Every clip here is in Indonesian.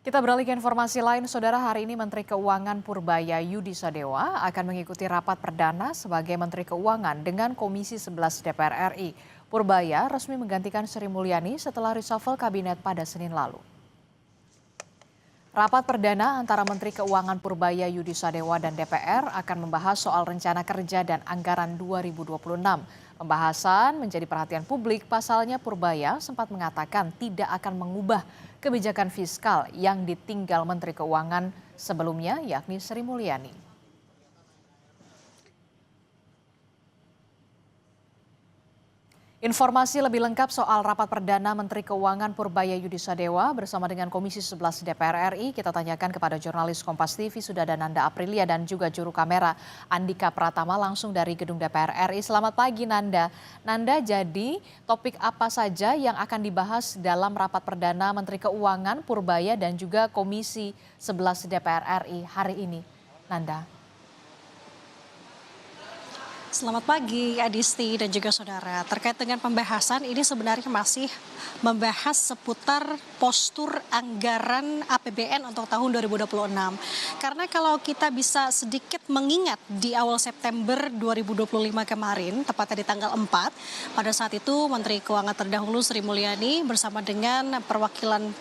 Kita beralih ke informasi lain, Saudara. Hari ini Menteri Keuangan Purbaya Yudi Sadewa akan mengikuti rapat perdana sebagai Menteri Keuangan dengan Komisi 11 DPR RI. Purbaya resmi menggantikan Sri Mulyani setelah reshuffle kabinet pada Senin lalu. Rapat perdana antara Menteri Keuangan Purbaya Yudi Sadewa dan DPR akan membahas soal rencana kerja dan anggaran 2026. Pembahasan menjadi perhatian publik, pasalnya Purbaya sempat mengatakan tidak akan mengubah kebijakan fiskal yang ditinggal Menteri Keuangan sebelumnya, yakni Sri Mulyani. Informasi lebih lengkap soal rapat perdana Menteri Keuangan Purbaya Yudi Sadewa bersama dengan Komisi 11 DPR RI kita tanyakan kepada jurnalis Kompas TV sudah ada Nanda Aprilia dan juga juru kamera Andika Pratama langsung dari gedung DPR RI. Selamat pagi Nanda. Nanda, jadi topik apa saja yang akan dibahas dalam rapat perdana Menteri Keuangan Purbaya dan juga Komisi 11 DPR RI hari ini? Nanda. Selamat pagi Adisti dan juga saudara. Terkait dengan pembahasan ini sebenarnya masih membahas seputar postur anggaran APBN untuk tahun 2026. Karena kalau kita bisa sedikit mengingat di awal September 2025 kemarin, tepatnya di tanggal 4, pada saat itu Menteri Keuangan terdahulu Sri Mulyani bersama dengan perwakilan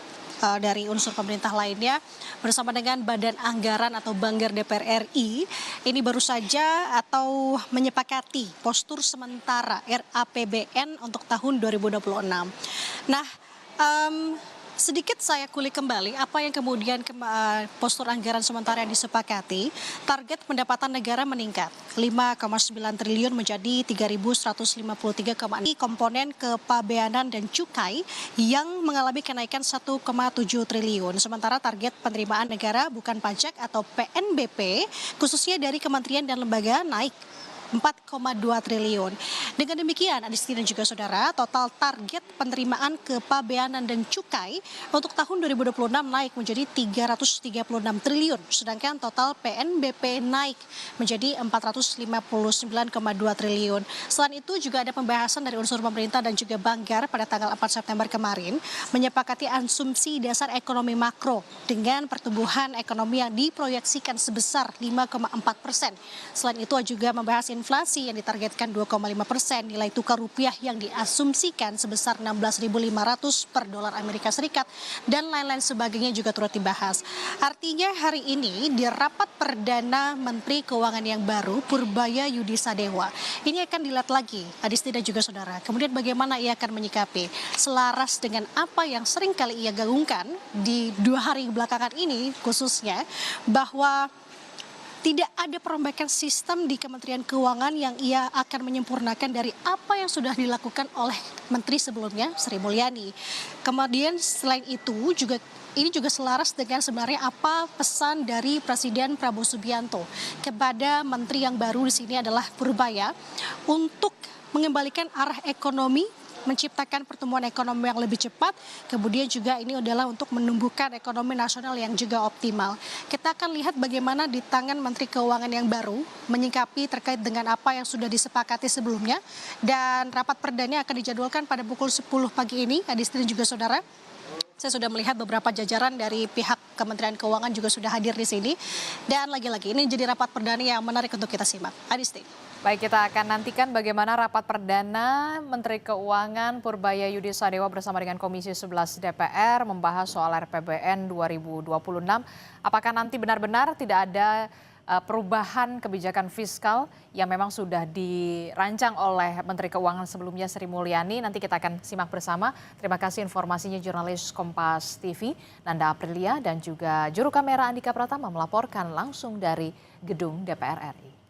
dari unsur pemerintah lainnya bersama dengan Badan Anggaran atau Banggar DPR RI ini baru saja atau menyepakati postur sementara RAPBN untuk tahun 2026. Nah, sedikit saya kulik kembali apa yang kemudian postur anggaran sementara yang disepakati. Target pendapatan negara meningkat 5,9 triliun menjadi 3.153,6 komponen kepabeanan dan cukai yang mengalami kenaikan 1,7 triliun. Sementara target penerimaan negara bukan pajak atau PNBP khususnya dari kementerian dan lembaga naik 4,2 triliun. Dengan demikian, Adisti dan juga saudara, total target penerimaan kepabeanan dan cukai untuk tahun 2026 naik menjadi 336 triliun, sedangkan total PNBP naik menjadi 459,2 triliun. Selain itu juga ada pembahasan dari unsur pemerintah dan juga Banggar pada tanggal 4 September kemarin menyepakati asumsi dasar ekonomi makro dengan pertumbuhan ekonomi yang diproyeksikan sebesar 5,4%. Selain itu juga membahas inflasi yang ditargetkan 2,5%, nilai tukar rupiah yang diasumsikan sebesar 16.500 per dolar Amerika Serikat, dan lain-lain sebagainya juga turut dibahas. Artinya hari ini di rapat perdana Menteri Keuangan yang baru, Purbaya Yudi Sadewa, ini akan dilihat lagi, Adisti dan juga saudara. Kemudian bagaimana ia akan menyikapi selaras dengan apa yang sering kali ia gagungkan di 2 hari belakangan ini khususnya, bahwa tidak ada perombakan sistem di Kementerian Keuangan yang ia akan menyempurnakan dari apa yang sudah dilakukan oleh Menteri sebelumnya, Sri Mulyani. Kemudian selain itu ini juga selaras dengan sebenarnya apa pesan dari Presiden Prabowo Subianto kepada Menteri yang baru di sini adalah Purbaya untuk mengembalikan arah ekonomi, menciptakan pertumbuhan ekonomi yang lebih cepat, kemudian juga ini adalah untuk menumbuhkan ekonomi nasional yang juga optimal. Kita akan lihat bagaimana di tangan Menteri Keuangan yang baru menyikapi terkait dengan apa yang sudah disepakati sebelumnya, dan rapat perdana akan dijadwalkan pada pukul 10 pagi ini, Adisti dan juga saudara. Saya sudah melihat beberapa jajaran dari pihak Kementerian Keuangan juga sudah hadir di sini. Dan lagi-lagi ini jadi rapat perdana yang menarik untuk kita simak. Adisti. Baik, kita akan nantikan bagaimana rapat perdana Menteri Keuangan Purbaya Yudi Sadewa bersama dengan Komisi 11 DPR membahas soal RPBN 2026. Apakah nanti benar-benar tidak ada perubahan kebijakan fiskal yang memang sudah dirancang oleh Menteri Keuangan sebelumnya Sri Mulyani? Nanti kita akan simak bersama. Terima kasih informasinya jurnalis Kompas TV Nanda Aprilia dan juga juru kamera Andika Pratama melaporkan langsung dari gedung DPR RI.